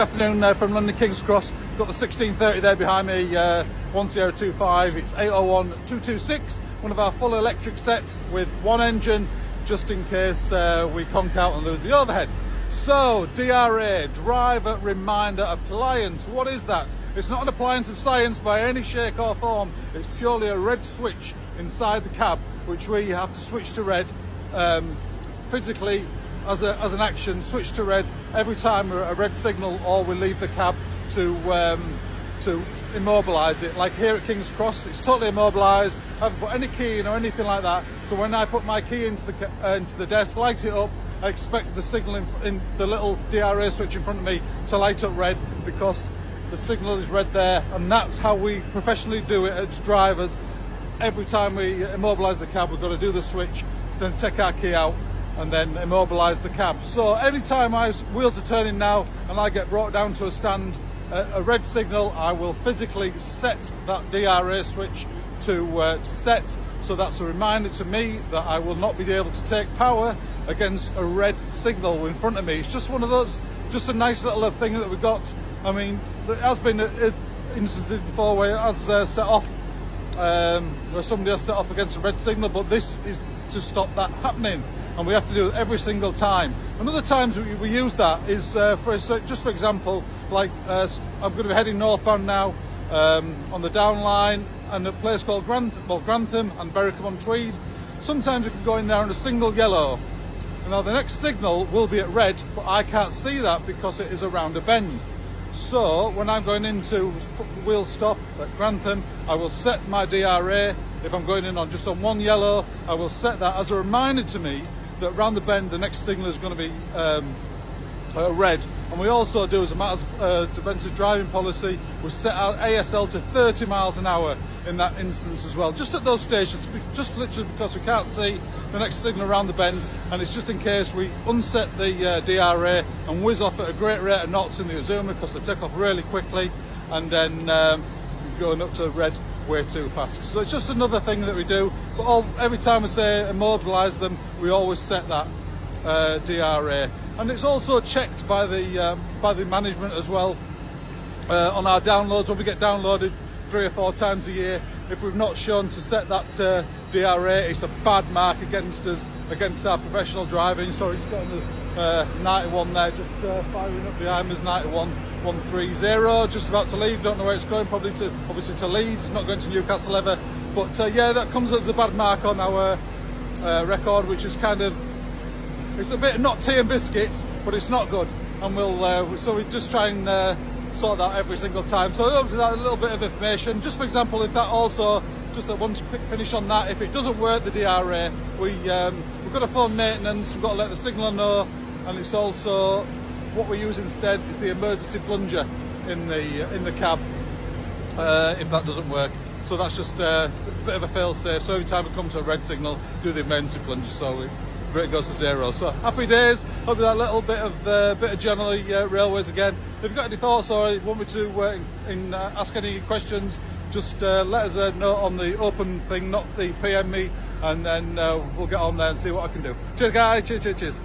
Good afternoon from London King's Cross. Got the 1630 there behind me, 1025. It's 801226. One of our full electric sets with one engine, just in case we conk out and lose the overheads. So, DRA, driver reminder appliance. What is that? It's not an appliance of science by any shape or form. It's purely a red switch inside the cab, which we have to switch to red physically. As an action, switch to red every time a red signal, or we leave the cab to immobilise it. Like here at King's Cross, it's totally immobilised. I haven't put any key in or anything like that. So when I put my key into the desk, light it up, I expect the signal in the little DRA switch in front of me to light up red, because the signal is red there, and that's how we professionally do it as drivers. Every time we immobilise the cab, we've got to do the switch, then take our key out, and then immobilise the cab. So anytime wheels are turning now and I get brought down to a stand, a red signal, I will physically set that DRA switch to set. So that's a reminder to me that I will not be able to take power against a red signal in front of me. It's just one of those, just a nice little thing that we've got. I mean, there has been instances before where it has set off, where somebody has set off against a red signal, but this is to stop that happening. And we have to do it every single time. And other times we use that is, just for example, like I'm going to be heading northbound now on the down line, and a place called Grantham and Berwick-upon-Tweed. Sometimes we can go in there on a single yellow. Now the next signal will be at red, but I can't see that because it is around a bend. So when I'm going into wheel stop at Grantham, I will set my DRA. If I'm going in on just on one yellow, I will set that as a reminder to me that around the bend the next signal is going to be red. And we also do, as a matter of defensive driving policy, we set our ASL to 30 miles an hour in that instance as well, just at those stations, just literally because we can't see the next signal around the bend, and it's just in case we unset the DRA and whiz off at a great rate of knots in the Azuma, because they take off really quickly, and then going up to red way too fast. So it's just another thing that we do, but every time we say immobilise them, we always set that DRA. And it's also checked by the management as well on our downloads. When we get downloaded 3 or 4 times a year, if we've not shown to set that DRA, it's a bad mark against us, against our professional driving. So it's got 91 there, just firing up behind us, 91-130, just about to leave. Don't know where it's going, probably obviously to Leeds. It's not going to Newcastle ever, but yeah, that comes as a bad mark on our record, which is kind of, it's a bit not tea and biscuits, but it's not good. And so we just try and sort that every single time. So obviously that a little bit of information. Just for example, if that also, just that one quick finish on that, if it doesn't work, the DRA, we've got to phone maintenance, we've got to let the signaller know, and it's also, what we use instead is the emergency plunger in the cab if that doesn't work. So that's just a bit of a fail-safe. So every time we come to a red signal, do the emergency plunger, so it goes to 0. So happy days. Hope that little bit of generally railways again. If you've got any thoughts or want me to ask any questions, just let us know on the open thing, not the PM me, and then we'll get on there and see what I can do. Cheers guys, cheers.